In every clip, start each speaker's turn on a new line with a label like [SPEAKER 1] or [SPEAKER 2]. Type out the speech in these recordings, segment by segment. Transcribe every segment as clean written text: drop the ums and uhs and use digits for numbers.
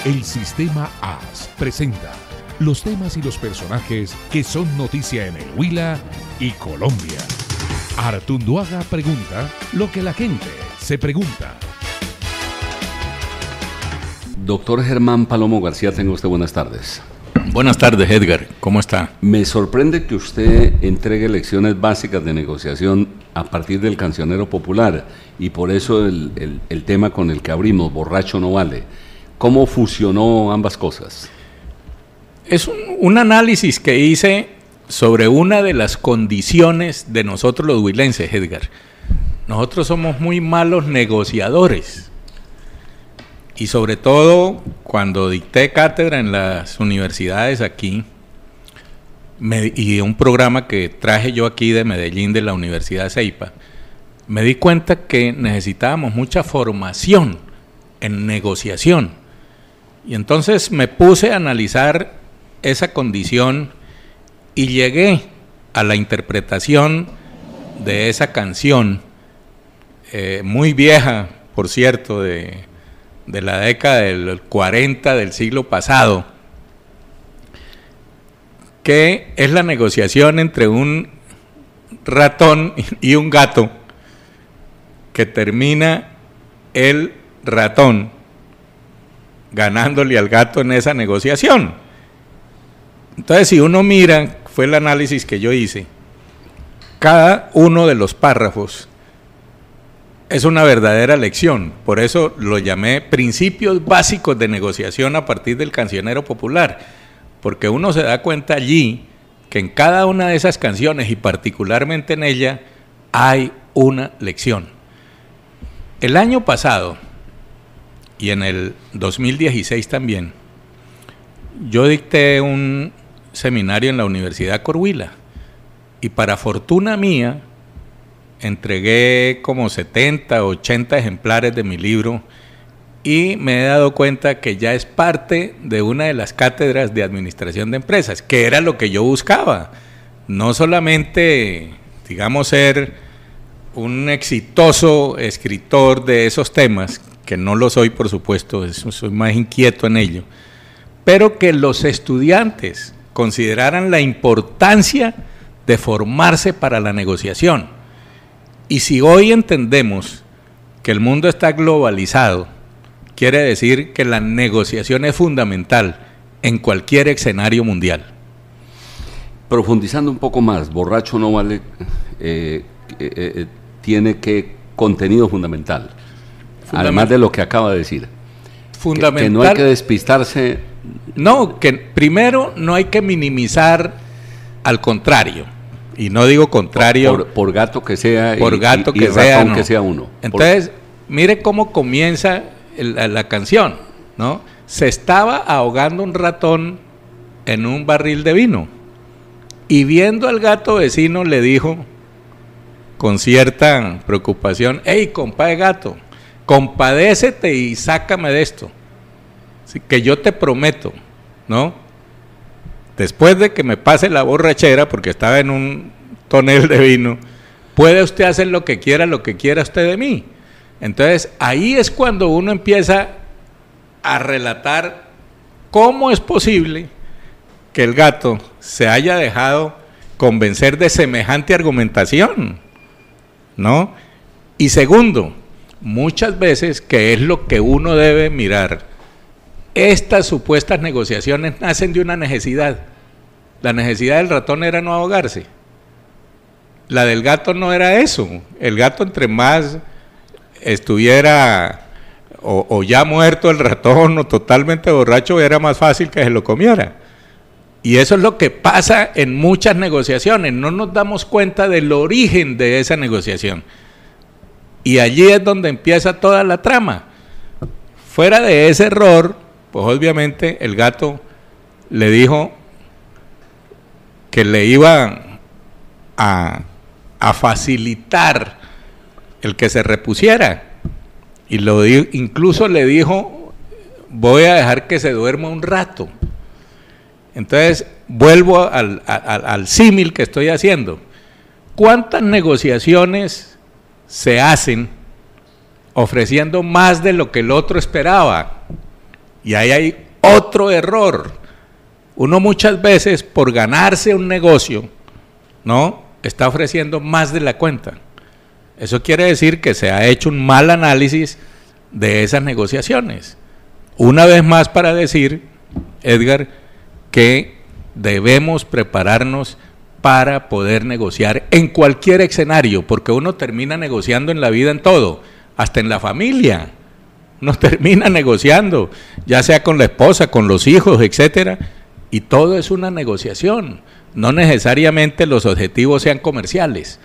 [SPEAKER 1] El Sistema AS presenta los temas y los personajes que son noticia en el Huila y Colombia. Artunduaga pregunta lo que la gente se pregunta.
[SPEAKER 2] Doctor Germán Palomo García, tenga usted buenas tardes.
[SPEAKER 3] Buenas tardes, Edgar. ¿Cómo está?
[SPEAKER 2] Me sorprende que usted entregue lecciones básicas de negociación a partir del Cancionero Popular y por eso el tema con el que abrimos, borracho no vale. ¿Cómo fusionó ambas cosas?
[SPEAKER 3] Es un análisis que hice sobre una de las condiciones de nosotros los huilenses, Edgar. Nosotros somos muy malos negociadores. Y sobre todo, cuando dicté cátedra en las universidades aquí, y un programa que traje yo aquí de Medellín, de la Universidad Ceipa, me di cuenta que necesitábamos mucha formación en negociación. Y entonces me puse a analizar esa condición y llegué a la interpretación de esa canción, muy vieja, por cierto, de la década del 40 del siglo pasado, que es la negociación entre un ratón y un gato, que termina el ratón ganándole al gato en esa negociación. Entonces, si uno mira, fue el análisis que yo hice, cada uno de los párrafos es una verdadera lección. Por eso lo llamé principios básicos de negociación a partir del Cancionero Popular, porque uno se da cuenta allí que en cada una de esas canciones y particularmente en ella hay una lección. El año pasado y en el 2016 también, yo dicté un seminario en la Universidad Corhuila y para fortuna mía entregué como 70, 80 ejemplares de mi libro y me he dado cuenta que ya es parte de una de las cátedras de administración de empresas, que era lo que yo buscaba. No solamente, digamos, ser un exitoso escritor de esos temas, que no lo soy, por supuesto, soy más inquieto en ello, pero que los estudiantes consideraran la importancia de formarse para la negociación. Y si hoy entendemos que el mundo está globalizado, quiere decir que la negociación es fundamental en cualquier escenario mundial.
[SPEAKER 2] Profundizando un poco más, borracho no vale, tiene que contenido fundamental, además de lo que acaba de decir.
[SPEAKER 3] Fundamental.
[SPEAKER 2] Que no hay que despistarse.
[SPEAKER 3] No, que primero no hay que minimizar, al contrario. Y no digo contrario.
[SPEAKER 2] Por gato que sea.
[SPEAKER 3] Por gato
[SPEAKER 2] y
[SPEAKER 3] que sea.
[SPEAKER 2] ratón
[SPEAKER 3] no.
[SPEAKER 2] que sea uno.
[SPEAKER 3] Entonces, mire cómo comienza la canción, ¿no? Se estaba ahogando un ratón en un barril de vino. Y viendo al gato vecino le dijo, con cierta preocupación: hey, compadre gato, compadécete y sácame de esto. Así que yo te prometo, ¿no? Después de que me pase la borrachera, porque estaba en un tonel de vino, puede usted hacer lo que quiera usted de mí. Entonces, ahí es cuando uno empieza a relatar cómo es posible que el gato se haya dejado convencer de semejante argumentación, ¿no? Y segundo, muchas veces, que es lo que uno debe mirar, estas supuestas negociaciones nacen de una necesidad. La necesidad del ratón era no ahogarse. La del gato no era eso. El gato, entre más estuviera o ya muerto el ratón o totalmente borracho, era más fácil que se lo comiera. Y eso es lo que pasa en muchas negociaciones. No nos damos cuenta del origen de esa negociación. Y allí es donde empieza toda la trama. Fuera de ese error, pues obviamente el gato le dijo que le iba a facilitar el que se repusiera. Y incluso le dijo: voy a dejar que se duerma un rato. Entonces, vuelvo al símil que estoy haciendo. ¿Cuántas negociaciones se hacen ofreciendo más de lo que el otro esperaba? Y ahí hay otro error. Uno muchas veces, por ganarse un negocio, ¿no?, está ofreciendo más de la cuenta. Eso quiere decir que se ha hecho un mal análisis de esas negociaciones. Una vez más para decir, Edgar, que debemos prepararnos para poder negociar en cualquier escenario, porque uno termina negociando en la vida en todo, hasta en la familia. Uno termina negociando, ya sea con la esposa, con los hijos, etcétera, y todo es una negociación. No necesariamente los objetivos sean comerciales.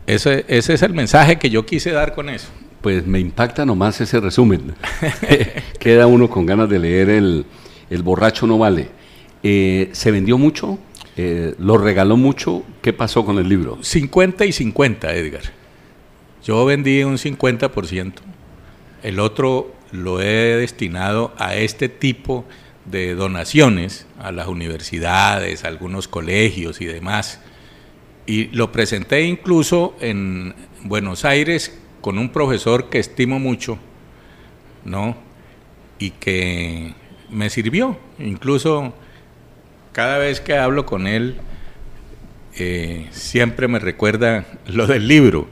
[SPEAKER 3] Ese es el mensaje que yo quise dar con eso.
[SPEAKER 2] Pues me impacta nomás ese resumen. Queda uno con ganas de leer El borracho no vale. ¿Se vendió mucho? ¿Lo regaló mucho? ¿Qué pasó con el libro?
[SPEAKER 3] 50 y 50, Edgar. Yo vendí un 50%. El otro lo he destinado a este tipo de donaciones, a las universidades, a algunos colegios y demás. Y lo presenté incluso en Buenos Aires con un profesor que estimo mucho, ¿no?, y que me sirvió. Incluso cada vez que hablo con él, siempre me recuerda lo del libro,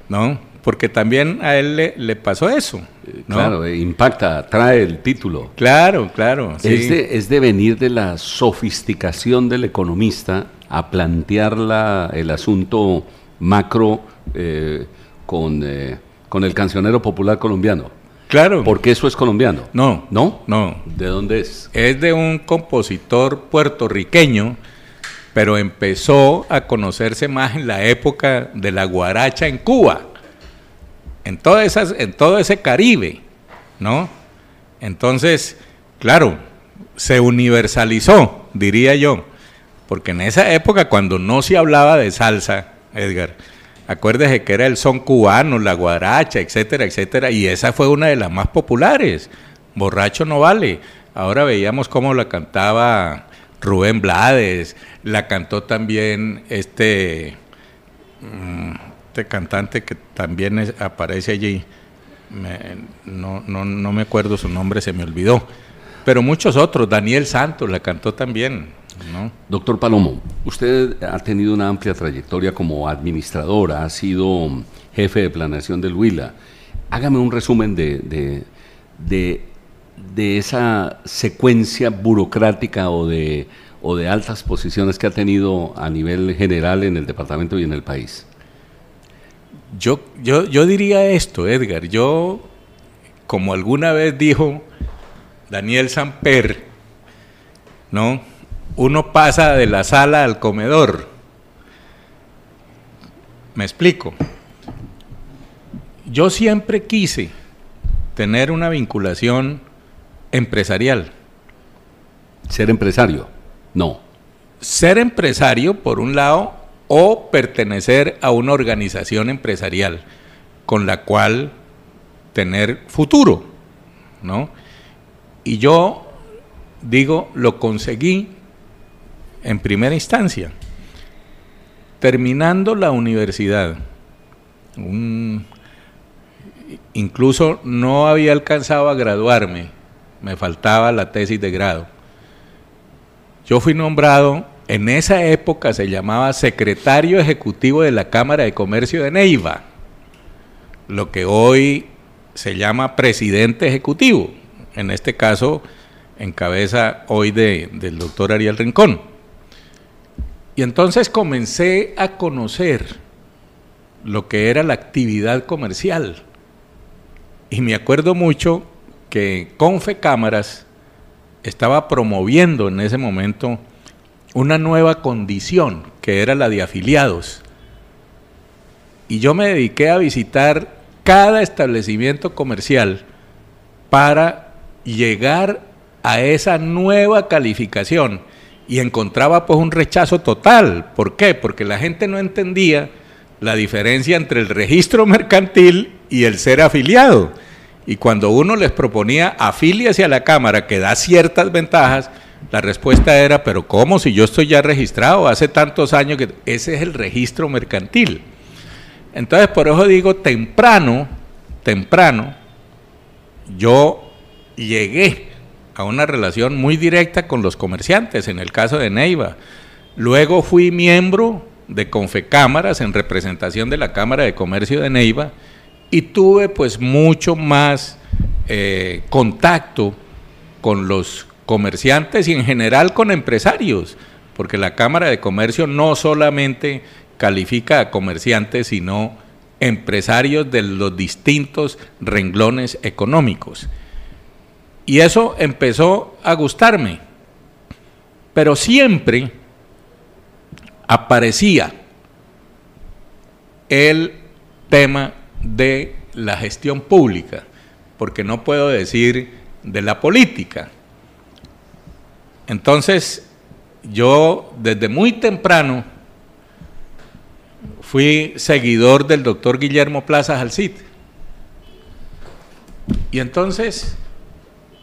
[SPEAKER 3] ¿no?, porque también a él le pasó eso, ¿no?
[SPEAKER 2] Claro, impacta, trae el título.
[SPEAKER 3] Claro, claro. Sí.
[SPEAKER 2] Es de venir de la sofisticación del economista a plantear el asunto macro con el cancionero popular colombiano.
[SPEAKER 3] Claro.
[SPEAKER 2] ¿Porque eso es colombiano?
[SPEAKER 3] No.
[SPEAKER 2] ¿No?
[SPEAKER 3] No.
[SPEAKER 2] ¿De dónde es?
[SPEAKER 3] Es de un compositor puertorriqueño, pero empezó a conocerse más en la época de la guaracha en Cuba, en todo ese Caribe, ¿no? Entonces, claro, se universalizó, diría yo, porque en esa época, cuando no se hablaba de salsa, Edgar, acuérdese que era el son cubano, la guaracha, etcétera, etcétera, y esa fue una de las más populares. Borracho no vale. Ahora veíamos cómo la cantaba Rubén Blades, la cantó también este cantante que también aparece allí, no me acuerdo su nombre, se me olvidó, pero muchos otros, Daniel Santos la cantó también, ¿no? Doctor Palomo, usted ha tenido una amplia trayectoria como administradora, ha sido jefe de planeación del Huila. Hágame un resumen de esa secuencia burocrática o de altas posiciones que ha tenido a nivel general en el departamento y en el país. Yo diría esto, Edgar, como alguna vez dijo Daniel Samper, ¿no?, uno pasa de la sala al comedor. Me explico. Yo siempre quise tener una vinculación empresarial. ¿Ser empresario? No. Ser empresario, por un lado, o pertenecer a una organización empresarial con la cual tener futuro, ¿no? Y yo digo, lo conseguí en primera instancia. Terminando la universidad, incluso no había alcanzado a graduarme, me faltaba la tesis de grado. Yo fui nombrado, en esa época se llamaba secretario ejecutivo de la Cámara de Comercio de Neiva, lo que hoy se llama presidente ejecutivo, en este caso en cabeza hoy del doctor Ariel Rincón. Y entonces comencé a conocer lo que era la actividad comercial. Y me acuerdo mucho que Confecámaras estaba promoviendo en ese momento una nueva condición, que era la de afiliados. Y yo me dediqué a visitar cada establecimiento comercial para llegar a esa nueva calificación, y encontraba pues un rechazo total. ¿Por qué? Porque la gente no entendía la diferencia entre el registro mercantil y el ser afiliado. Y cuando uno les proponía afíliase a la Cámara, que da ciertas ventajas, la respuesta era, pero ¿cómo? Si yo estoy ya registrado hace tantos años que ese es el registro mercantil. Entonces, por eso digo, temprano, yo llegué a una relación muy directa con los comerciantes, en el caso de Neiva. Luego fui miembro de Confecámaras en representación de la Cámara de Comercio de Neiva y tuve pues mucho más contacto con los comerciantes y en general con empresarios, porque la Cámara de Comercio no solamente califica a comerciantes, sino empresarios de los distintos renglones económicos. Y eso empezó a gustarme, pero siempre aparecía el tema de la gestión pública, porque no puedo decir de la política. Entonces, yo desde muy temprano fui seguidor del doctor Guillermo Plaza Jalcid. Y entonces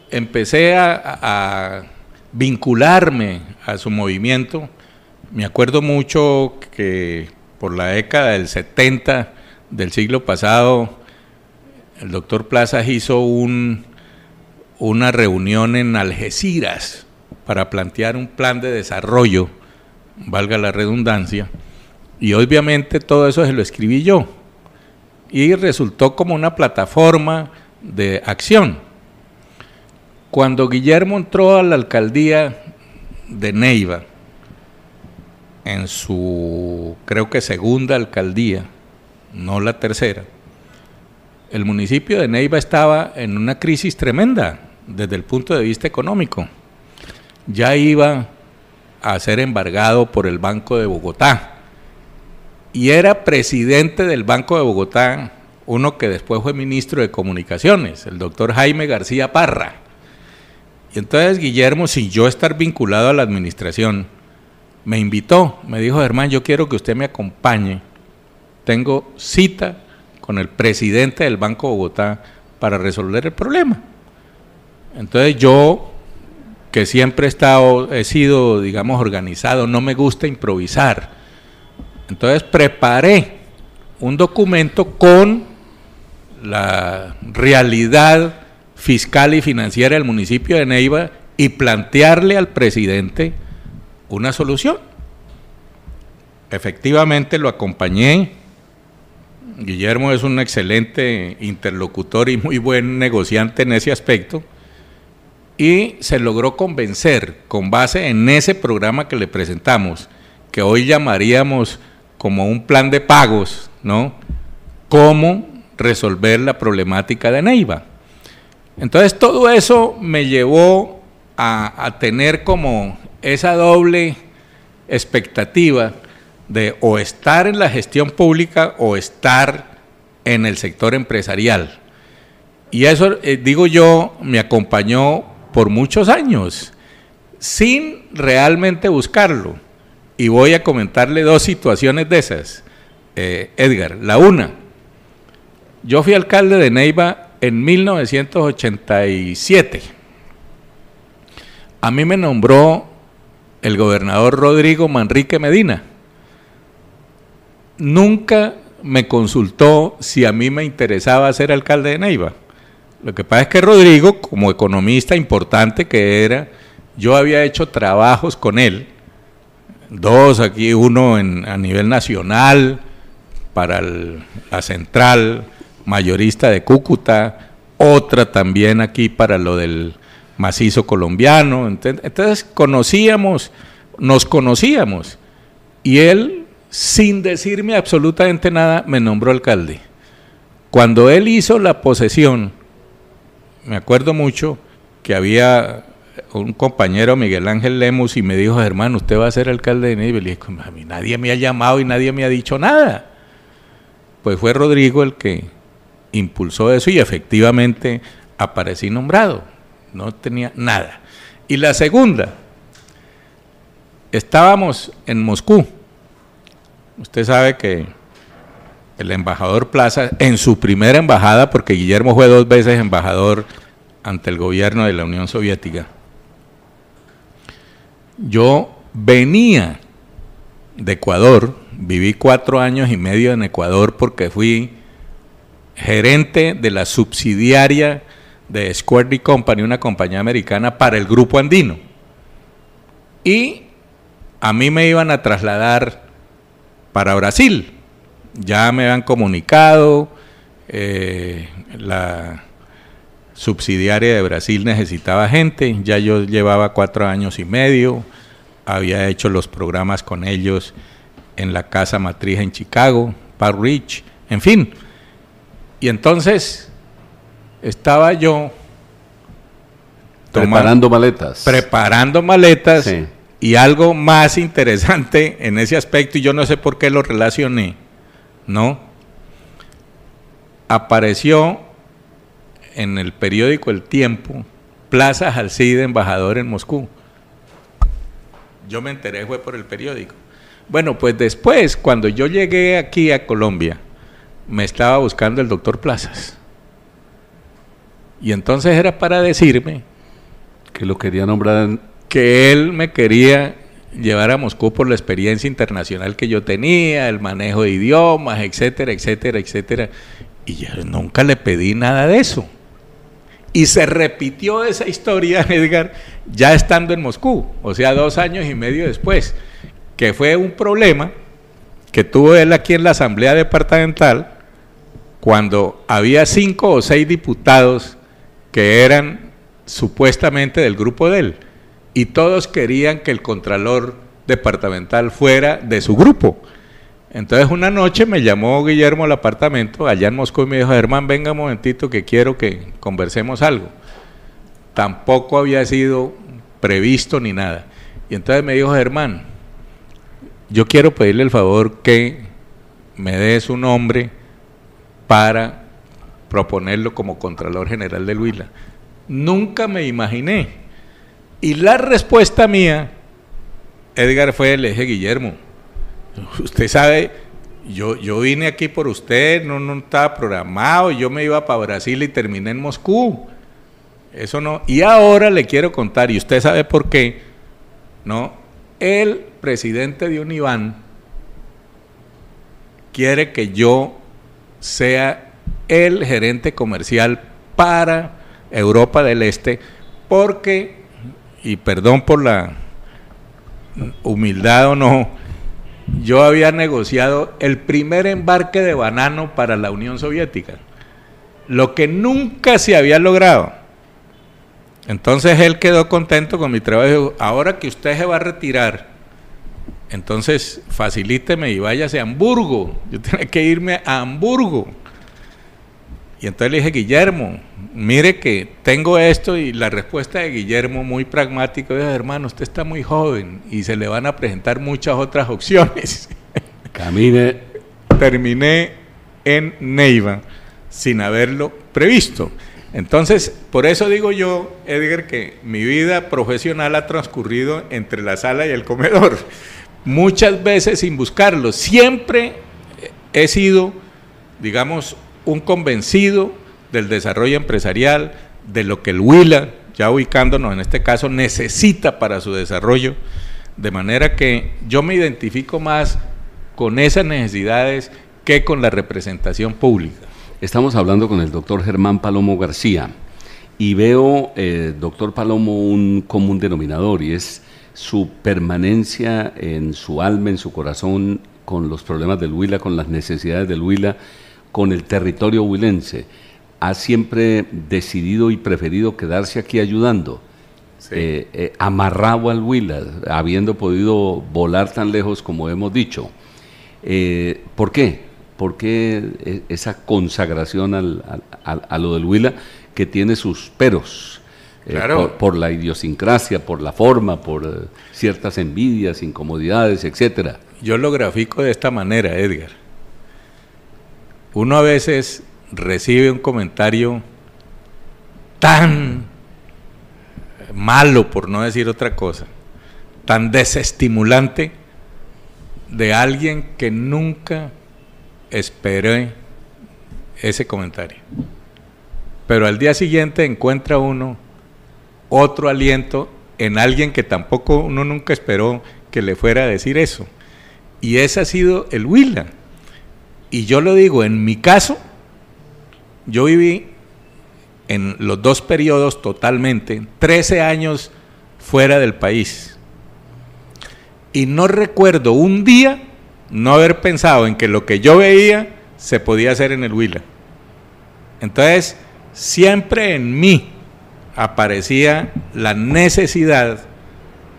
[SPEAKER 3] empecé a vincularme a su movimiento. Me acuerdo mucho que por la década del 70 del siglo pasado, el doctor Plaza hizo una reunión en Algeciras para plantear un plan de desarrollo, valga la redundancia, y obviamente todo eso se lo escribí yo, y resultó como una plataforma de acción. Cuando Guillermo entró a la alcaldía de Neiva, en su, creo que segunda alcaldía, no la tercera, el municipio de Neiva estaba en una crisis tremenda desde el punto de vista económico. Ya iba a ser embargado por el Banco de Bogotá y era presidente del Banco de Bogotá uno que después fue ministro de Comunicaciones, el doctor Jaime García Parra. Y entonces Guillermo, sin yo estar vinculado a la administración, me invitó, me dijo: Germán, yo quiero que usted me acompañe, tengo cita con el presidente del Banco de Bogotá para resolver el problema. Entonces yo, que siempre he sido, digamos, organizado, no me gusta improvisar, entonces preparé un documento con la realidad fiscal y financiera del municipio de Neiva y plantearle al presidente una solución. Efectivamente lo acompañé. Guillermo es un excelente interlocutor y muy buen negociante en ese aspecto, y se logró convencer, con base en ese programa que le presentamos, que hoy llamaríamos como un plan de pagos, ¿no?, cómo resolver la problemática de Neiva. Entonces todo eso me llevó a tener como esa doble expectativa de o estar en la gestión pública o estar en el sector empresarial. Y eso, digo yo, me acompañó por muchos años, sin realmente buscarlo. Y voy a comentarle dos situaciones de esas, Edgar. La una, yo fui alcalde de Neiva en 1987. A mí me nombró el gobernador Rodrigo Manrique Medina. Nunca me consultó si a mí me interesaba ser alcalde de Neiva. Lo que pasa es que Rodrigo, como economista importante que era, yo había hecho trabajos con él, dos aquí, uno a nivel nacional para la central mayorista de Cúcuta, otra también aquí para lo del macizo colombiano. Entonces nos conocíamos, y él, sin decirme absolutamente nada, me nombró alcalde. Cuando él hizo la posesión, me acuerdo mucho que había un compañero, Miguel Ángel Lemus, y me dijo: Germán, usted va a ser alcalde de Neiva. Y le dije: a mí nadie me ha llamado y nadie me ha dicho nada. Pues fue Rodrigo el que impulsó eso y efectivamente aparecí nombrado, no tenía nada. Y la segunda, estábamos en Moscú. Usted sabe que el embajador Plaza, en su primera embajada, porque Guillermo fue 2 veces embajador ante el gobierno de la Unión Soviética, yo venía de Ecuador, viví 4 años y medio en Ecuador porque fui gerente de la subsidiaria de Square Company, una compañía americana para el grupo andino. Y a mí me iban a trasladar para Brasil. Ya me habían comunicado, la subsidiaria de Brasil necesitaba gente, ya yo llevaba 4 años y medio, había hecho los programas con ellos en la casa matriz en Chicago, Park Ridge, en fin. Y entonces estaba yo
[SPEAKER 2] preparando maletas.
[SPEAKER 3] Sí. Y algo más interesante en ese aspecto, y yo no sé por qué lo relacioné, ¿no? Apareció en el periódico El Tiempo, Plaza Halside, embajador en Moscú. Yo me enteré, fue por el periódico. Bueno, pues después, cuando yo llegué aquí a Colombia, me estaba buscando el doctor Plazas. Y entonces era para decirme
[SPEAKER 2] que lo quería nombrar,
[SPEAKER 3] que él me quería llevar a Moscú por la experiencia internacional que yo tenía, el manejo de idiomas, etcétera, etcétera, etcétera. Y yo nunca le pedí nada de eso. Y se repitió esa historia, Edgar, ya estando en Moscú, o sea, 2 años y medio después, que fue un problema que tuvo él aquí en la Asamblea Departamental, cuando había 5 o 6 diputados que eran supuestamente del grupo de él, y todos querían que el contralor departamental fuera de su grupo. Entonces una noche me llamó Guillermo al apartamento allá en Moscú y me dijo: Germán, venga un momentito que quiero que conversemos algo. Tampoco había sido previsto ni nada. Y entonces me dijo: Germán, yo quiero pedirle el favor que me dé su nombre para proponerlo como Contralor General del Huila. Nunca me imaginé. Y la respuesta mía, Edgar, fue: le dije: Guillermo, usted sabe, yo vine aquí por usted, no estaba programado, yo me iba para Brasil y terminé en Moscú. Eso no. Y ahora le quiero contar, y usted sabe por qué, ¿no? El presidente de Univan quiere que yo sea el gerente comercial para Europa del Este, porque, y perdón por la humildad o no, yo había negociado el primer embarque de banano para la Unión Soviética, lo que nunca se había logrado. Entonces él quedó contento con mi trabajo y dijo: ahora que usted se va a retirar, entonces facilíteme y váyase a Hamburgo. Yo tenía que irme a Hamburgo. Y entonces le dije: Guillermo, mire que tengo esto. Y la respuesta de Guillermo, muy pragmático, dijo: hermano, usted está muy joven y se le van a presentar muchas otras opciones.
[SPEAKER 2] Camine.
[SPEAKER 3] Terminé en Neiva sin haberlo previsto. Entonces, por eso digo yo, Edgar, que mi vida profesional ha transcurrido entre la sala y el comedor, muchas veces sin buscarlo. Siempre he sido, digamos, un convencido del desarrollo empresarial, de lo que el Huila, ya ubicándonos en este caso, necesita para su desarrollo, de manera que yo me identifico más con esas necesidades que con la representación pública.
[SPEAKER 2] Estamos hablando con el doctor Germán Palomo García y veo, doctor Palomo, un común denominador, y es su permanencia en su alma, en su corazón, con los problemas del Huila, con las necesidades del Huila, con el territorio huilense. Ha siempre decidido y preferido quedarse aquí ayudando, sí. Amarrado al Huila, habiendo podido volar tan lejos como hemos dicho. ¿Por qué? ¿Por qué esa consagración a lo del Huila, que tiene sus peros? Claro. Por la idiosincrasia, por la forma, por ciertas envidias, incomodidades, etcétera.
[SPEAKER 3] Yo lo grafico de esta manera, Edgar. Uno a veces recibe un comentario tan malo, por no decir otra cosa, tan desestimulante, de alguien que nunca esperé ese comentario. Pero al día siguiente encuentra uno otro aliento en alguien que tampoco uno nunca esperó que le fuera a decir eso. Y ese ha sido el Huila. Y yo lo digo, en mi caso, yo viví en los 2 periodos totalmente, 13 años fuera del país. Y no recuerdo un día no haber pensado en que lo que yo veía se podía hacer en el Huila. Entonces, siempre en mí aparecía la necesidad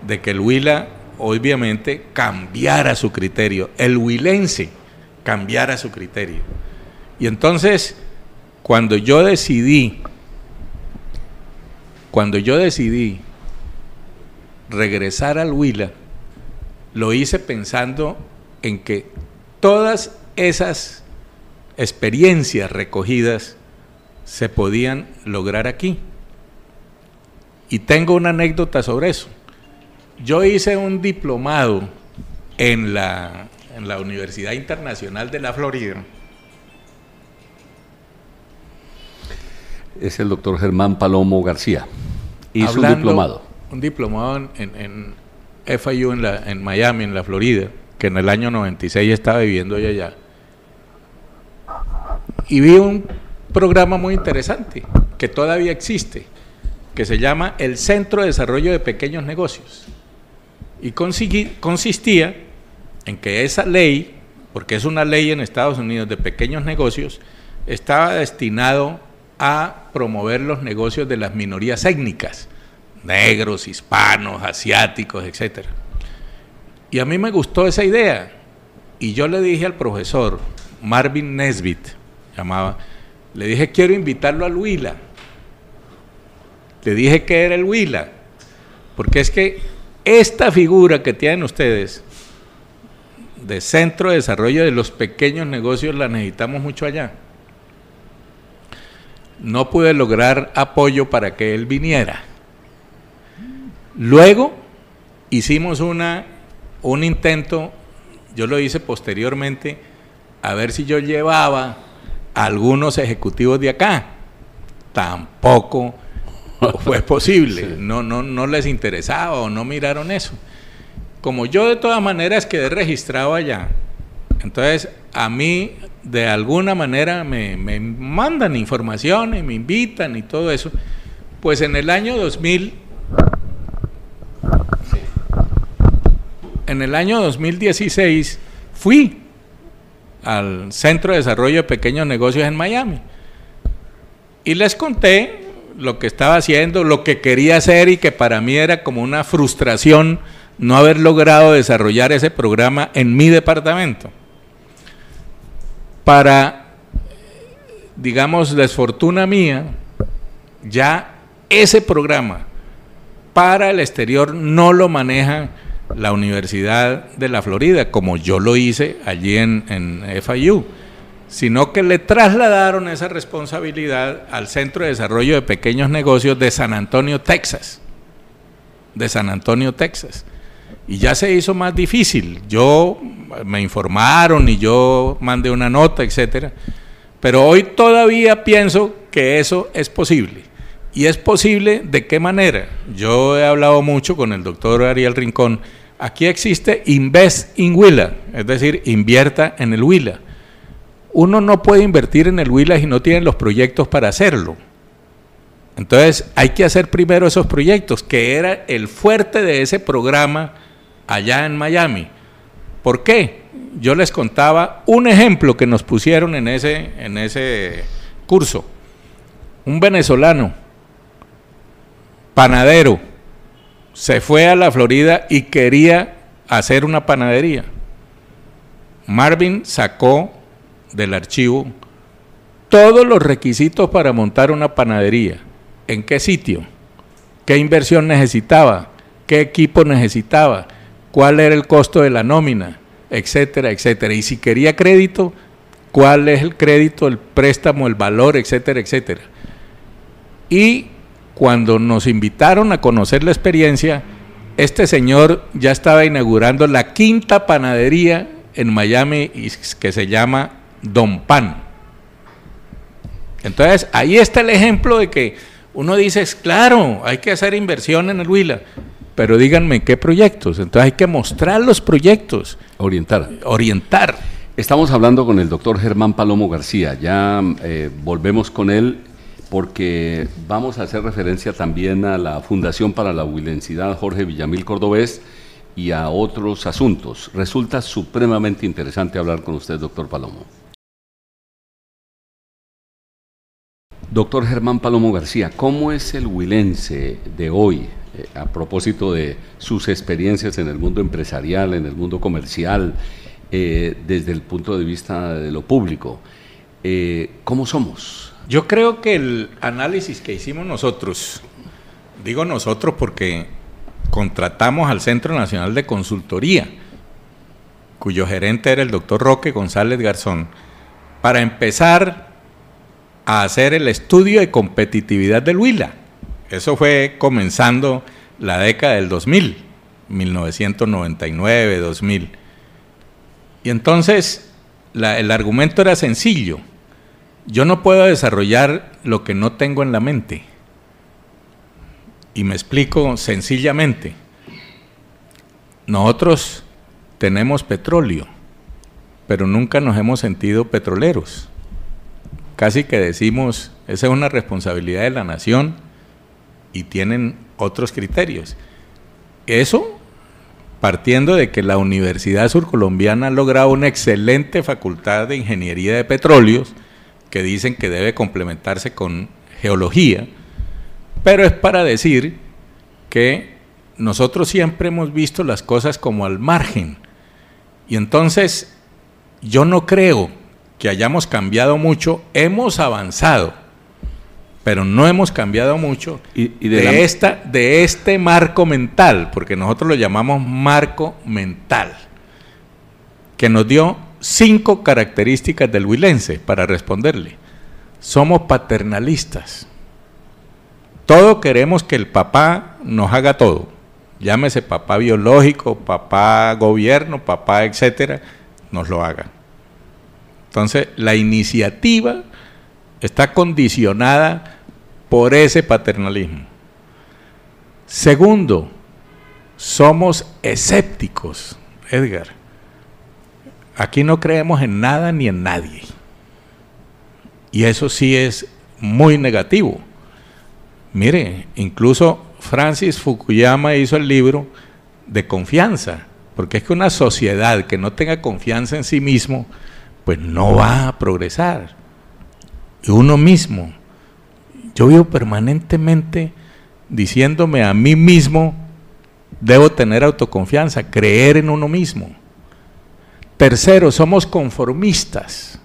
[SPEAKER 3] de que el Huila, obviamente, cambiara su criterio, el huilense cambiara su criterio. Y entonces, cuando yo decidí regresar al Huila, lo hice pensando en que todas esas experiencias recogidas se podían lograr aquí. Y tengo una anécdota sobre eso. Yo hice un diplomado en la Universidad Internacional de la Florida.
[SPEAKER 2] Es el doctor Germán Palomo García. Hizo un diplomado.
[SPEAKER 3] Un diplomado en FIU en Miami, en la Florida, que en el año 96 estaba viviendo allá. Y vi un programa muy interesante, que todavía existe, que se llama el Centro de Desarrollo de Pequeños Negocios. Y consistía en que esa ley, porque es una ley en Estados Unidos de pequeños negocios, estaba destinado a promover los negocios de las minorías étnicas, negros, hispanos, asiáticos, etc. Y a mí me gustó esa idea, y yo le dije al profesor Marvin Nesbitt, le dije, quiero invitarlo al Huila. Le dije que era el Huila, porque es que esta figura que tienen ustedes de Centro de Desarrollo de los Pequeños Negocios la necesitamos mucho allá. No pude lograr apoyo para que él viniera. Luego hicimos un intento, yo lo hice posteriormente, a ver si yo llevaba a algunos ejecutivos de acá. Tampoco fue posible, sí. No les interesaba o no miraron eso. Como yo de todas maneras quedé registrado allá, entonces a mí de alguna manera me mandan información y me invitan y todo eso. Pues en el año 2016 fui al Centro de Desarrollo de Pequeños Negocios en Miami y les conté lo que estaba haciendo, lo que quería hacer, y que para mí era como una frustración no haber logrado desarrollar ese programa en mi departamento. Para, digamos, desfortuna mía, ya ese programa para el exterior no lo maneja la Universidad de la Florida, como yo lo hice allí en FIU, sino que le trasladaron esa responsabilidad al Centro de Desarrollo de Pequeños Negocios de San Antonio, Texas. Y ya se hizo más difícil. Me informaron y yo mandé una nota, etcétera. Pero hoy todavía pienso que eso es posible. ¿Y es posible de qué manera? Yo he hablado mucho con el doctor Ariel Rincón. Aquí existe Invest in Huila, es decir, invierta en el Huila. Uno no puede invertir en el Huila si no tiene los proyectos para hacerlo. Entonces hay que hacer primero esos proyectos, que era el fuerte de ese programa allá en Miami. ¿Por qué? Yo les contaba un ejemplo que nos pusieron en ese curso. Un venezolano, panadero, se fue a la Florida y quería hacer una panadería. Marvin sacó del archivo todos los requisitos para montar una panadería. ¿En qué sitio? ¿Qué inversión necesitaba? ¿Qué equipo necesitaba? ¿Cuál era el costo de la nómina? Etcétera, etcétera. Y si quería crédito, ¿cuál es el crédito, el préstamo, el valor, etcétera, etcétera? Y cuando nos invitaron a conocer la experiencia, este señor ya estaba inaugurando la 5ª panadería en Miami, que se llama Don Pan. Entonces, ahí está el ejemplo de que uno dice, claro, hay que hacer inversión en el Huila, pero díganme qué proyectos. Entonces hay que mostrar los proyectos. Orientar.
[SPEAKER 2] Estamos hablando con el doctor Germán Palomo García, ya volvemos con él, porque vamos a hacer referencia también a la Fundación para la Huilensidad Jorge Villamil Cordobés y a otros asuntos. Resulta supremamente interesante hablar con usted, doctor Palomo. Doctor Germán Palomo García, ¿cómo es el huilense de hoy, a propósito de sus experiencias en el mundo empresarial, en el mundo comercial, desde el punto de vista de lo público? ¿Cómo somos?
[SPEAKER 3] Yo creo que el análisis que hicimos nosotros, digo nosotros porque contratamos al Centro Nacional de Consultoría, cuyo gerente era el doctor Roque González Garzón, para empezar a hacer el estudio de competitividad del Huila. Eso fue comenzando la década del 2000, 1999, 2000. Y entonces el argumento era sencillo. Yo no puedo desarrollar lo que no tengo en la mente. Y me explico sencillamente. Nosotros tenemos petróleo, pero nunca nos hemos sentido petroleros. Casi que decimos, esa es una responsabilidad de la nación y tienen otros criterios. Eso partiendo de que la Universidad Surcolombiana ha logrado una excelente facultad de ingeniería de petróleos, que dicen que debe complementarse con geología, pero es para decir que nosotros siempre hemos visto las cosas como al margen, y entonces yo no creo que hayamos cambiado mucho, hemos avanzado, pero no hemos cambiado mucho de este marco mental, porque nosotros lo llamamos marco mental, que nos dio 5 características del huilense para responderle. Somos paternalistas. Todo queremos que el papá nos haga todo, llámese papá biológico, papá gobierno, papá etcétera, nos lo haga. Entonces, la iniciativa está condicionada por ese paternalismo. Segundo, somos escépticos, Edgar. Aquí no creemos en nada ni en nadie. Y eso sí es muy negativo. Mire, incluso Francis Fukuyama hizo el libro de confianza, porque es que una sociedad que no tenga confianza en sí mismo, pues no va a progresar. Y uno mismo, yo vivo permanentemente diciéndome a mí mismo, debo tener autoconfianza, creer en uno mismo. Tercero, somos conformistas.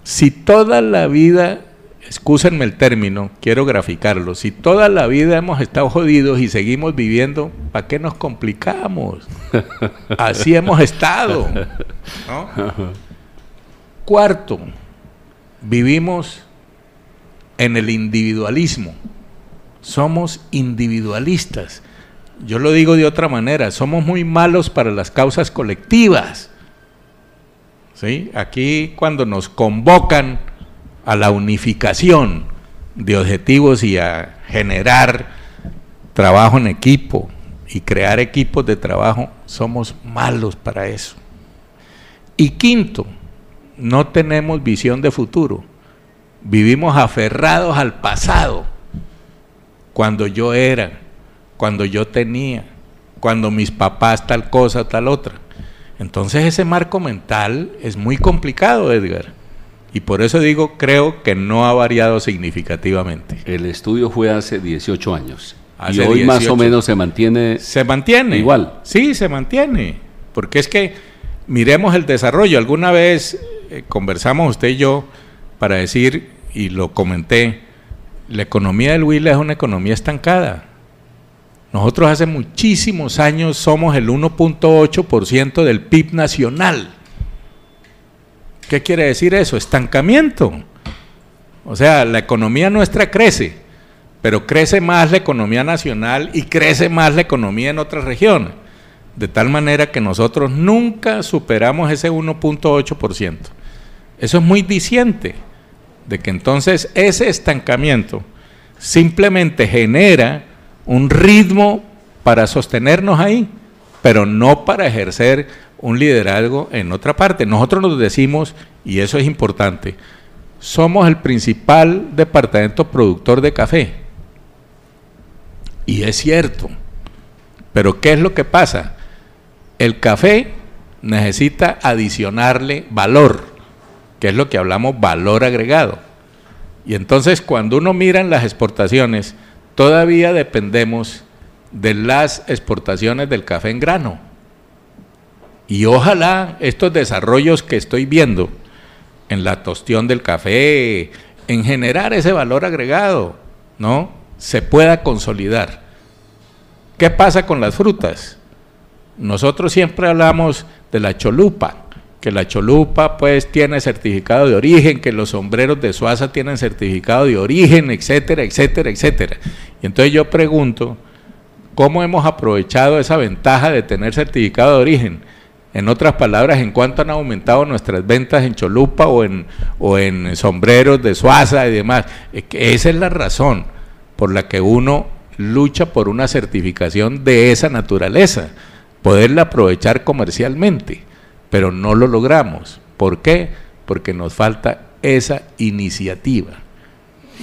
[SPEAKER 3] Si toda la vida, excúsenme el término, quiero graficarlo, si toda la vida hemos estado jodidos y seguimos viviendo, ¿para qué nos complicamos? Así hemos estado, ¿no? Cuarto, vivimos en el individualismo. Somos individualistas. Yo lo digo de otra manera, somos muy malos para las causas colectivas. ¿Sí? Aquí cuando nos convocan a la unificación de objetivos y a generar trabajo en equipo y crear equipos de trabajo, somos malos para eso. Y quinto, no tenemos visión de futuro. Vivimos aferrados al pasado. Cuando yo era, cuando yo tenía, cuando mis papás tal cosa, tal otra. Entonces ese marco mental es muy complicado, Edgar. Y por eso digo, creo que no ha variado significativamente.
[SPEAKER 2] El estudio fue hace 18 años.
[SPEAKER 3] Hace
[SPEAKER 2] y hoy
[SPEAKER 3] 18.
[SPEAKER 2] Más o menos se mantiene.
[SPEAKER 3] Se mantiene.
[SPEAKER 2] Igual.
[SPEAKER 3] Sí, se mantiene. Porque es que miremos el desarrollo. Alguna vez conversamos usted y yo para decir, y lo comenté, la economía del Huila es una economía estancada. Nosotros hace muchísimos años somos el 1.8% del PIB nacional. ¿Qué quiere decir eso? Estancamiento. O sea, la economía nuestra crece, pero crece más la economía nacional y crece más la economía en otras regiones. De tal manera que nosotros nunca superamos ese 1.8%. Eso es muy diciente de que entonces ese estancamiento simplemente genera un ritmo para sostenernos ahí, pero no para ejercer un liderazgo en otra parte. Nosotros nos decimos, y eso es importante, somos el principal departamento productor de café. Y es cierto. Pero ¿qué es lo que pasa? El café necesita adicionarle valor, que es lo que hablamos valor agregado. Y entonces cuando uno mira en las exportaciones, todavía dependemos de las exportaciones del café en grano. Y ojalá estos desarrollos que estoy viendo en la tostión del café, en generar ese valor agregado, ¿no?, se pueda consolidar. ¿Qué pasa con las frutas? Nosotros siempre hablamos de la cholupa, que la cholupa pues tiene certificado de origen, que los sombreros de Suaza tienen certificado de origen, etcétera, etcétera, etcétera. Y entonces yo pregunto, ¿cómo hemos aprovechado esa ventaja de tener certificado de origen? En otras palabras, ¿en cuánto han aumentado nuestras ventas en cholupa o en sombreros de Suaza y demás? Esa es la razón por la que uno lucha por una certificación de esa naturaleza, poderla aprovechar comercialmente, pero no lo logramos. ¿Por qué? Porque nos falta esa iniciativa.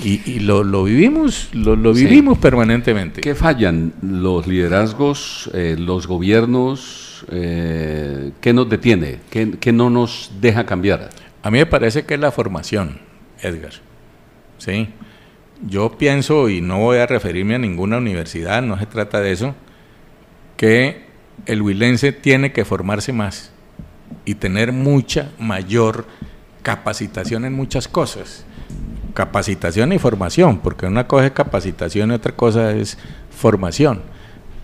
[SPEAKER 3] Y lo vivimos, lo vivimos permanentemente.
[SPEAKER 2] ¿Qué fallan los liderazgos, los gobiernos? ¿Qué nos detiene? ¿Qué no nos deja cambiar?
[SPEAKER 3] A mí me parece que es la formación, Edgar. ¿Sí? Yo pienso, y no voy a referirme a ninguna universidad, no se trata de eso, que el huilense tiene que formarse más y tener mucha mayor capacitación en muchas cosas. Capacitación y formación, porque una cosa es capacitación y otra cosa es formación.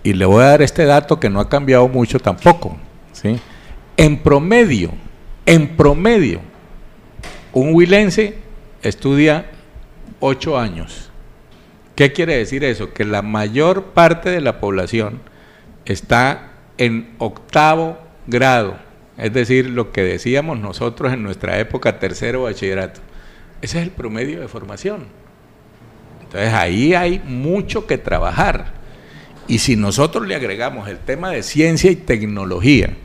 [SPEAKER 3] Y le voy a dar este dato que no ha cambiado mucho tampoco, ¿sí? En promedio, un huilense estudia 8 años. ¿Qué quiere decir eso? Que la mayor parte de la población está en 8º grado, es decir, lo que decíamos nosotros en nuestra época, 3º bachillerato. Ese es el promedio de formación. Entonces ahí hay mucho que trabajar. Y si nosotros le agregamos el tema de ciencia y tecnología,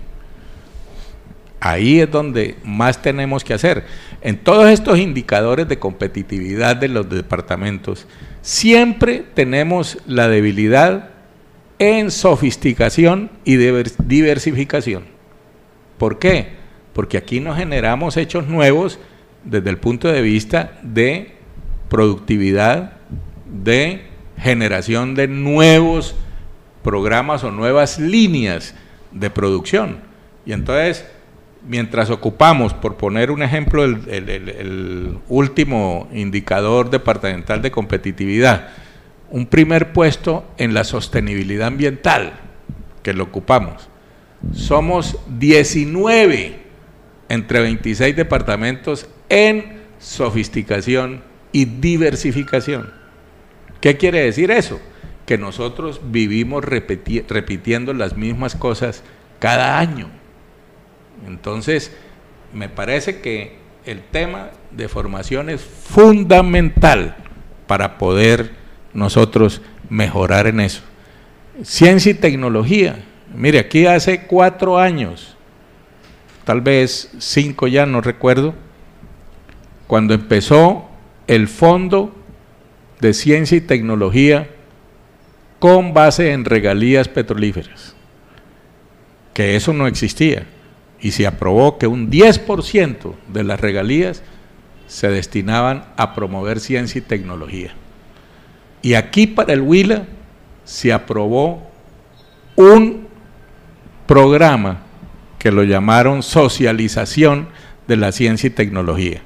[SPEAKER 3] ahí es donde más tenemos que hacer. En todos estos indicadores de competitividad de los departamentos, siempre tenemos la debilidad en sofisticación y diversificación. ¿Por qué? Porque aquí no generamos hechos nuevos desde el punto de vista de productividad, de generación de nuevos programas o nuevas líneas de producción. Y entonces, mientras ocupamos, por poner un ejemplo, el último indicador departamental de competitividad, un primer puesto en la sostenibilidad ambiental, que lo ocupamos, somos 19 entre 26 departamentos en sofisticación y diversificación. ¿Qué quiere decir eso? Que nosotros vivimos repitiendo las mismas cosas cada año. Entonces, me parece que el tema de formación es fundamental para poder nosotros mejorar en eso. Ciencia y tecnología. Mire, aquí hace 4 años, tal vez 5 ya, no recuerdo, cuando empezó el Fondo de Ciencia y Tecnología con base en regalías petrolíferas, que eso no existía, y se aprobó que un 10% de las regalías se destinaban a promover ciencia y tecnología. Y aquí para el Huila se aprobó un programa que lo llamaron socialización de la ciencia y tecnología,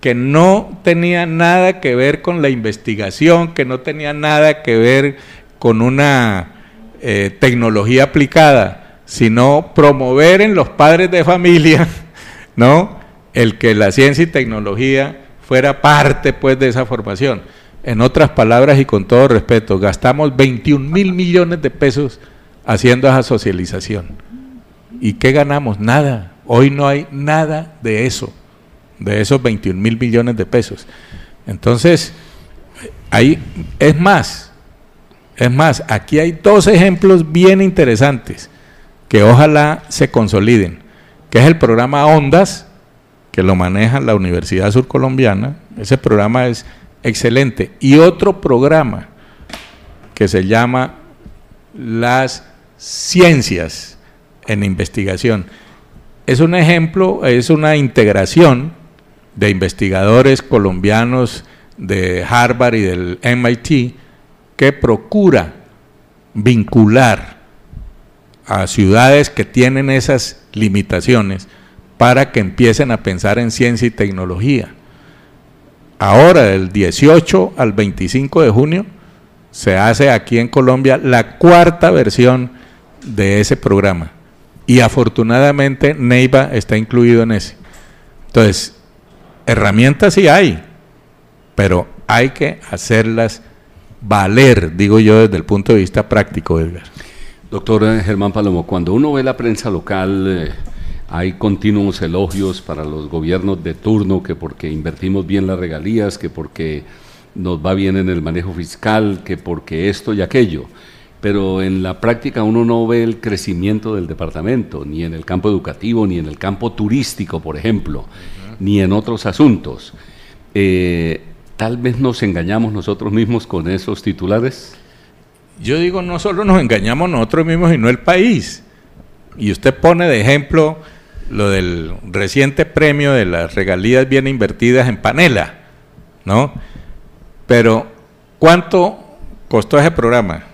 [SPEAKER 3] que no tenía nada que ver con la investigación, que no tenía nada que ver con una tecnología aplicada, sino promover en los padres de familia, ¿no?, el que la ciencia y tecnología fuera parte pues de esa formación. En otras palabras y con todo respeto, gastamos 21.000 millones de pesos haciendo esa socialización. ¿Y qué ganamos? Nada. Hoy no hay nada de eso, de esos 21.000 millones de pesos. Entonces, ahí es más, aquí hay 2 ejemplos bien interesantes que ojalá se consoliden, que es el programa Ondas, que lo maneja la Universidad Surcolombiana. Ese programa es excelente. Y otro programa que se llama Las Ciencias en Investigación. Es un ejemplo, es una integración de investigadores colombianos de Harvard y del MIT que procura vincular a ciudades que tienen esas limitaciones para que empiecen a pensar en ciencia y tecnología. Ahora, del 18 al 25 de junio, se hace aquí en Colombia la 4ª versión de ese programa. Y afortunadamente Neiva está incluido en ese. Entonces, herramientas sí hay, pero hay que hacerlas valer, digo yo, desde el punto de vista práctico, Edgar.
[SPEAKER 2] Doctor Germán Palomo, cuando uno ve la prensa local, hay continuos elogios para los gobiernos de turno, que porque invertimos bien las regalías, que porque nos va bien en el manejo fiscal, que porque esto y aquello. Pero en la práctica uno no ve el crecimiento del departamento, ni en el campo educativo, ni en el campo turístico, por ejemplo, ni en otros asuntos. Tal vez nos engañamos nosotros mismos con esos titulares.
[SPEAKER 3] Yo digo, no solo nos engañamos nosotros mismos, sino el país. Y usted pone de ejemplo lo del reciente premio de las regalías bien invertidas en Panela, ¿no? Pero, ¿cuánto costó ese programa?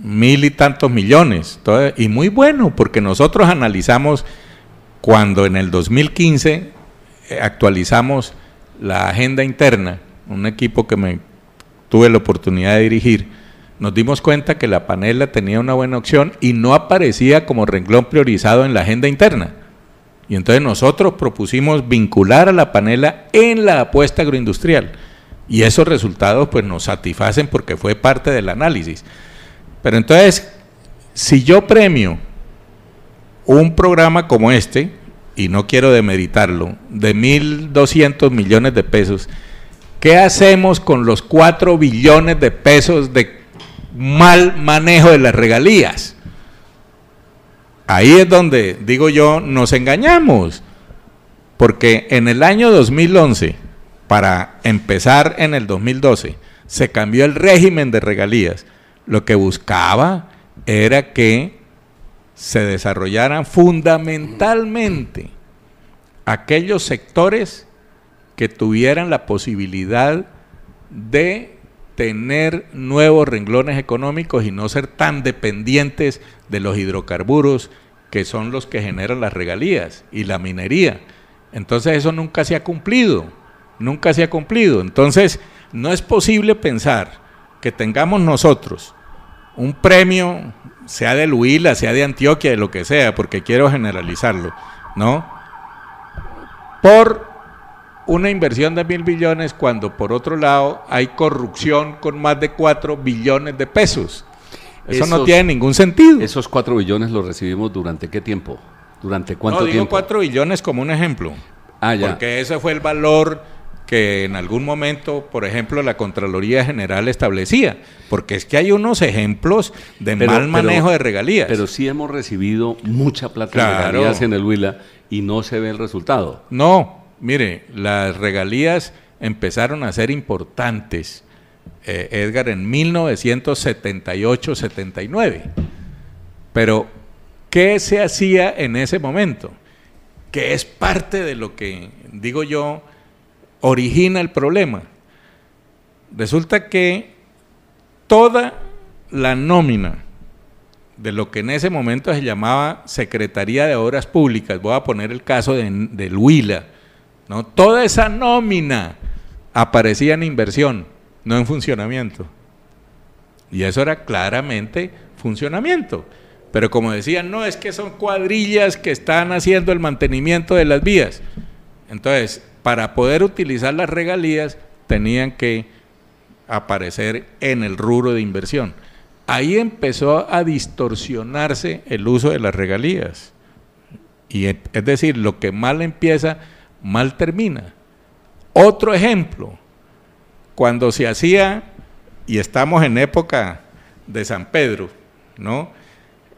[SPEAKER 3] 1.000 y tantos millones, y muy bueno, porque nosotros analizamos cuando en el 2015 actualizamos la agenda interna, un equipo que tuve la oportunidad de dirigir, nos dimos cuenta que la Panela tenía una buena opción y no aparecía como renglón priorizado en la agenda interna. Y entonces nosotros propusimos vincular a la Panela en la apuesta agroindustrial. Y esos resultados pues nos satisfacen porque fue parte del análisis. Pero entonces, si yo premio un programa como este, y no quiero demeritarlo, de 1.200 millones de pesos, ¿qué hacemos con los 4 billones de pesos de mal manejo de las regalías? Ahí es donde, digo yo, nos engañamos, porque en el año 2011, para empezar en el 2012, se cambió el régimen de regalías. Lo que buscaba era que se desarrollaran fundamentalmente aquellos sectores que tuvieran la posibilidad de tener nuevos renglones económicos y no ser tan dependientes de los hidrocarburos, que son los que generan las regalías, y la minería. Entonces eso nunca se ha cumplido, nunca se ha cumplido. Entonces no es posible pensar que tengamos nosotros un premio, sea del Huila, sea de Antioquia, de lo que sea, porque quiero generalizarlo, ¿no?, por una inversión de 1.000 billones, cuando por otro lado hay corrupción con más de 4 billones de pesos. Eso no tiene ningún sentido.
[SPEAKER 2] ¿Esos 4 billones los recibimos durante qué tiempo? ¿Durante cuánto tiempo?
[SPEAKER 3] No, digo 4 billones como un ejemplo.
[SPEAKER 2] Ah, ya.
[SPEAKER 3] Porque ese fue el valor que en algún momento, por ejemplo, la Contraloría General establecía, porque es que hay unos ejemplos de mal manejo de regalías.
[SPEAKER 2] Pero sí hemos recibido mucha plata de regalías en el Huila y no se ve el resultado.
[SPEAKER 3] No, mire, las regalías empezaron a ser importantes, Edgar, en 1978-79. Pero, ¿qué se hacía en ese momento? Que es parte de lo que, digo yo, origina el problema. Resulta que toda la nómina de lo que en ese momento se llamaba Secretaría de Obras Públicas, voy a poner el caso del Huila, ¿no?, toda esa nómina aparecía en inversión, no en funcionamiento. Y eso era claramente funcionamiento. Pero como decían, no, es que son cuadrillas que están haciendo el mantenimiento de las vías. Entonces, para poder utilizar las regalías, tenían que aparecer en el rubro de inversión. Ahí empezó a distorsionarse el uso de las regalías. Y es decir, lo que mal empieza, mal termina. Otro ejemplo, cuando se hacía, y estamos en época de San Pedro, ¿no?,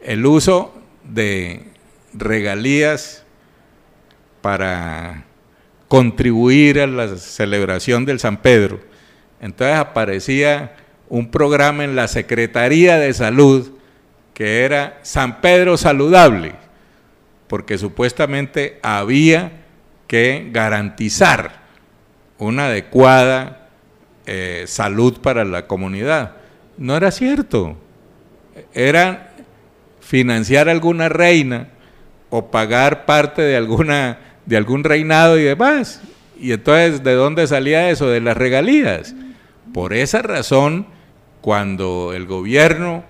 [SPEAKER 3] el uso de regalías para contribuir a la celebración del San Pedro. Entonces aparecía un programa en la Secretaría de Salud que era San Pedro Saludable, porque supuestamente había que garantizar una adecuada salud para la comunidad. No era cierto, era financiar alguna reina o pagar parte de algún reinado y demás. Y entonces, ¿de dónde salía eso? De las regalías. Por esa razón, cuando el gobierno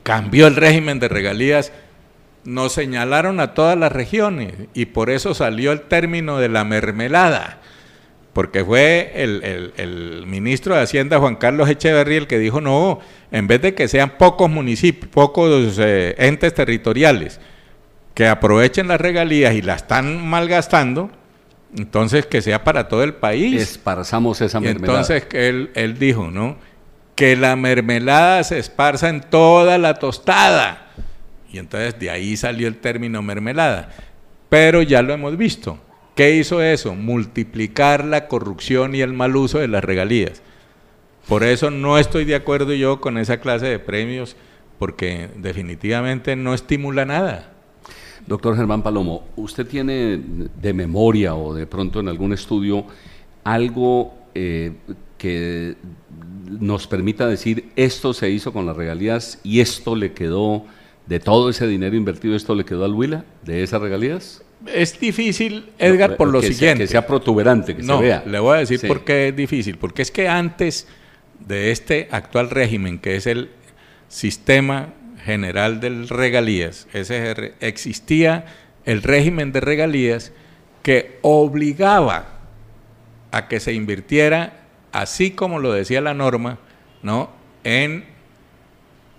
[SPEAKER 3] cambió el régimen de regalías, nos señalaron a todas las regiones y por eso salió el término de la mermelada, porque fue el ministro de Hacienda, Juan Carlos Echeverría, el que dijo, no, en vez de que sean pocos municipios, pocos entes territoriales que aprovechen las regalías y la están malgastando, entonces que sea para todo el país.
[SPEAKER 2] Esparzamos esa mermelada.
[SPEAKER 3] Entonces él dijo, ¿no?, que la mermelada se esparza en toda la tostada. Y entonces de ahí salió el término mermelada. Pero ya lo hemos visto. ¿Qué hizo eso? Multiplicar la corrupción y el mal uso de las regalías. Por eso no estoy de acuerdo yo con esa clase de premios, porque definitivamente no estimula nada.
[SPEAKER 2] Doctor Germán Palomo, ¿usted tiene de memoria o de pronto en algún estudio algo que nos permita decir esto se hizo con las regalías y esto le quedó, de todo ese dinero invertido, esto le quedó al Huila, de esas regalías?
[SPEAKER 3] Es difícil, Edgar, por lo siguiente.
[SPEAKER 2] Que sea protuberante, que se vea.
[SPEAKER 3] Le voy a decir por qué es difícil. Porque es que antes de este actual régimen, que es el Sistema General de Regalías, SGR, existía el régimen de regalías que obligaba a que se invirtiera, así como lo decía la norma, ¿no?, en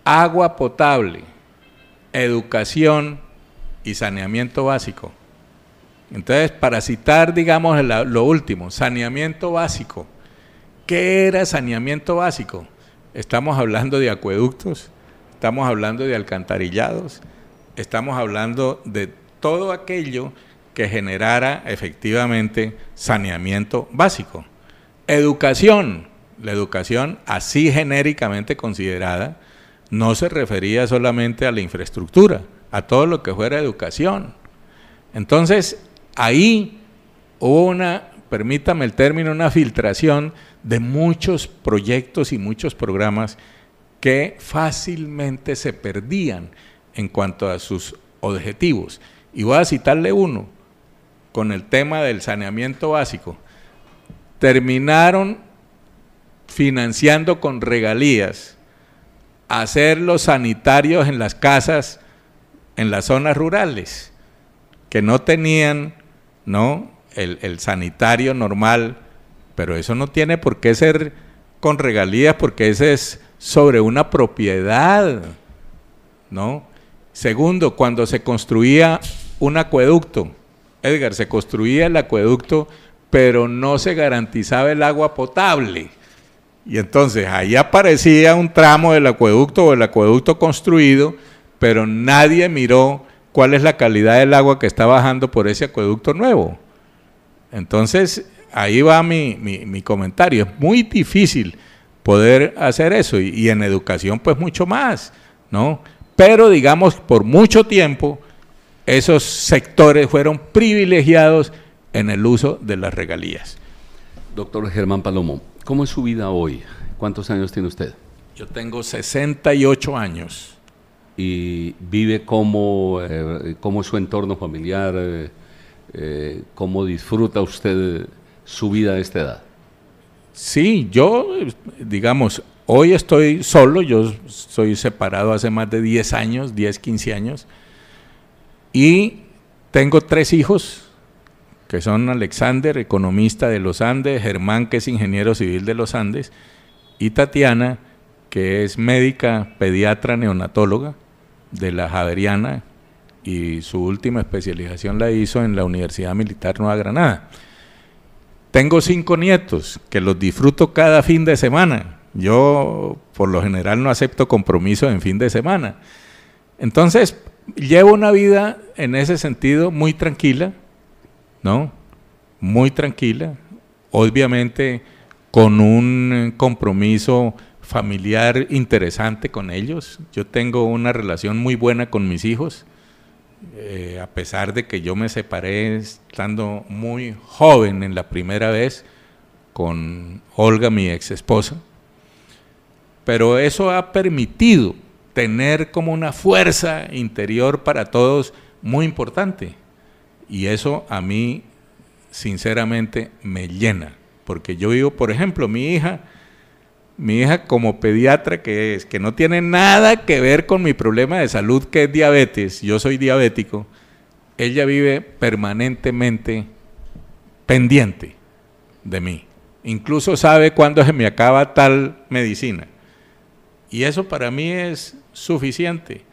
[SPEAKER 3] agua potable, educación y saneamiento básico. Entonces, para citar, digamos, lo último, saneamiento básico. ¿Qué era saneamiento básico? Estamos hablando de acueductos, estamos hablando de alcantarillados, estamos hablando de todo aquello que generara efectivamente saneamiento básico. Educación, la educación así genéricamente considerada, no se refería solamente a la infraestructura, a todo lo que fuera educación. Entonces, ahí hubo permítame el término, una filtración de muchos proyectos y muchos programas que fácilmente se perdían en cuanto a sus objetivos. Y voy a citarle uno, con el tema del saneamiento básico. Terminaron financiando con regalías hacer los sanitarios en las casas, en las zonas rurales, que no tenían, ¿no?, el sanitario normal, pero eso no tiene por qué ser con regalías, porque ese es sobre una propiedad, ¿no? Segundo, cuando se construía un acueducto, Edgar, se construía el acueducto, pero no se garantizaba el agua potable. Y entonces ahí aparecía un tramo del acueducto o el acueducto construido, pero nadie miró cuál es la calidad del agua que está bajando por ese acueducto nuevo. Entonces, ahí va mi comentario. Es muy difícil poder hacer eso, y en educación pues mucho más, ¿no? Pero digamos, por mucho tiempo, esos sectores fueron privilegiados en el uso de las regalías.
[SPEAKER 2] Doctor Germán Palomo, ¿cómo es su vida hoy? ¿Cuántos años tiene usted?
[SPEAKER 3] Yo tengo 68 años.
[SPEAKER 2] ¿Y vive cómo es su entorno familiar? ¿Cómo disfruta usted su vida a esta edad?
[SPEAKER 3] Sí, yo, digamos, hoy estoy solo, yo soy separado hace más de 10 años, 10, 15 años, y tengo 3 hijos, que son Alexander, economista de los Andes, Germán, que es ingeniero civil de los Andes, y Tatiana, que es médica pediatra neonatóloga de la Javeriana, y su última especialización la hizo en la Universidad Militar Nueva Granada. Tengo 5 nietos, que los disfruto cada fin de semana. Yo, por lo general, no acepto compromisos en fin de semana. Entonces, llevo una vida en ese sentido muy tranquila, ¿no? Muy tranquila, obviamente con un compromiso familiar interesante con ellos. Yo tengo una relación muy buena con mis hijos, a pesar de que yo me separé estando muy joven en la primera vez con Olga, mi ex esposa, pero eso ha permitido tener como una fuerza interior para todos muy importante, y eso a mí sinceramente me llena, porque yo vivo, por ejemplo, mi hija como pediatra que es, que no tiene nada que ver con mi problema de salud, que es diabetes, yo soy diabético, ella vive permanentemente pendiente de mí, incluso sabe cuándo se me acaba tal medicina, y eso para mí es suficiente.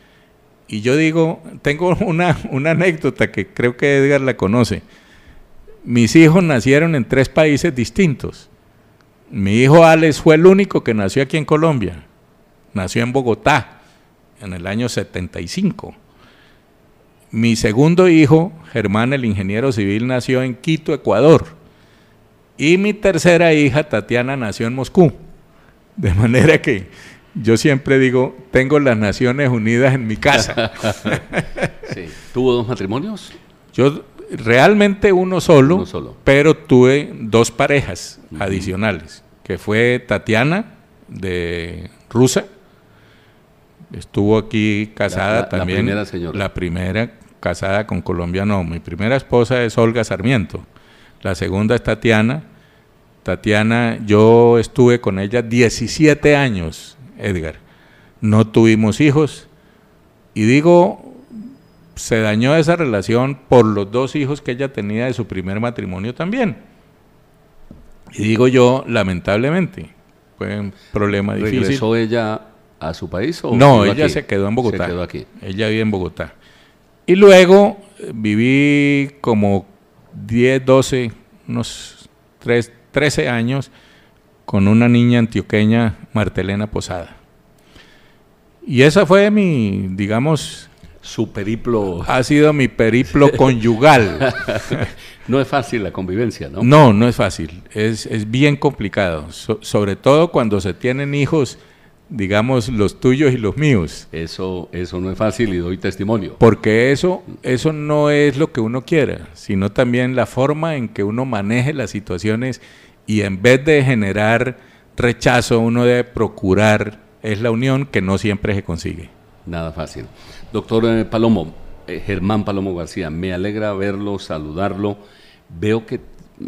[SPEAKER 3] Y yo digo, tengo una anécdota que creo que Edgar la conoce. Mis hijos nacieron en 3 países distintos. Mi hijo Alex fue el único que nació aquí en Colombia. Nació en Bogotá en el año 75. Mi segundo hijo, Germán, el ingeniero civil, nació en Quito, Ecuador. Y mi tercera hija, Tatiana, nació en Moscú. De manera que yo siempre digo, tengo las Naciones Unidas en mi casa.
[SPEAKER 2] Sí. ¿Tuvo 2 matrimonios?
[SPEAKER 3] Yo realmente uno solo, pero tuve 2 parejas adicionales, que fue Tatiana, de rusa, estuvo aquí casada también. La primera señora. La primera casada con colombiano. Mi primera esposa es Olga Sarmiento, la segunda es Tatiana. Tatiana, yo estuve con ella 17 años, Edgar, no tuvimos hijos, y digo, se dañó esa relación por los 2 hijos que ella tenía de su primer matrimonio también, y digo yo, lamentablemente, fue un problema difícil.
[SPEAKER 2] ¿Regresó ella a su país? ¿O
[SPEAKER 3] no, ella aquí? Se quedó en Bogotá.
[SPEAKER 2] Se quedó aquí.
[SPEAKER 3] Ella vive en Bogotá, y luego viví como 10, 12, unos 13 años con una niña antioqueña, Martelena Posada. Y esa fue mi, digamos...
[SPEAKER 2] Su periplo...
[SPEAKER 3] Ha sido mi periplo conyugal.
[SPEAKER 2] No es fácil la convivencia, ¿no?
[SPEAKER 3] No, no es fácil. Es bien complicado. Sobre todo cuando se tienen hijos, digamos, los tuyos y los míos.
[SPEAKER 2] Eso no es fácil y doy testimonio.
[SPEAKER 3] Porque eso no es lo que uno quiera, sino también la forma en que uno maneje las situaciones. Y en vez de generar rechazo, uno debe procurar, es la unión que no siempre se consigue.
[SPEAKER 2] Nada fácil. Doctor Palomo, Germán Palomo García, me alegra verlo, saludarlo. Veo que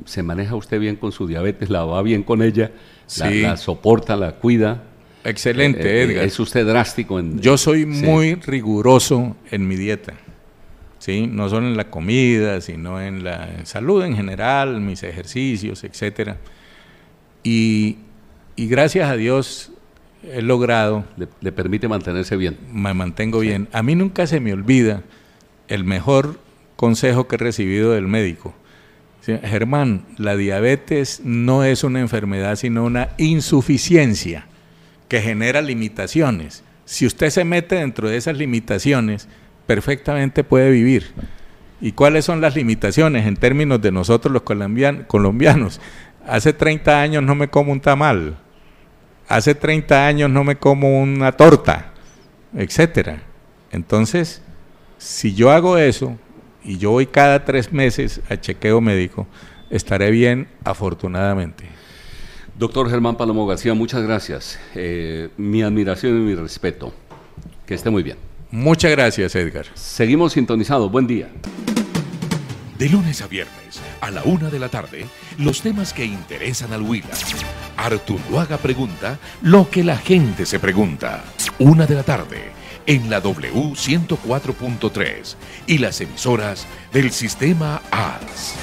[SPEAKER 2] se maneja usted bien con su diabetes, la va bien con ella, sí. la soporta, la cuida.
[SPEAKER 3] Excelente, Edgar.
[SPEAKER 2] ¿Es usted drástico?
[SPEAKER 3] Yo soy muy riguroso en mi dieta. ¿Sí? No solo en la comida, sino en la salud en general, mis ejercicios, etcétera. Y gracias a Dios he logrado...
[SPEAKER 2] Le permite mantenerse bien.
[SPEAKER 3] Me mantengo bien. A mí nunca se me olvida el mejor consejo que he recibido del médico. ¿Sí? Germán, la diabetes no es una enfermedad, sino una insuficiencia que genera limitaciones. Si usted se mete dentro de esas limitaciones, perfectamente puede vivir. ¿Y cuáles son las limitaciones en términos de nosotros los colombianos? Hace 30 años no me como un tamal, hace 30 años no me como una torta, etcétera. Entonces, si yo hago eso, y yo voy cada 3 meses a chequeo médico, estaré bien, afortunadamente.
[SPEAKER 2] Doctor Germán Palomo García, muchas gracias. Mi admiración y mi respeto. Que esté muy bien.
[SPEAKER 3] Muchas gracias, Edgar.
[SPEAKER 2] Seguimos sintonizados. Buen día.
[SPEAKER 1] De lunes a viernes, a la 1 de la tarde, los temas que interesan al Huila. Artunduaga pregunta lo que la gente se pregunta. 1 de la tarde, en la W 104.3 y las emisoras del Sistema AS.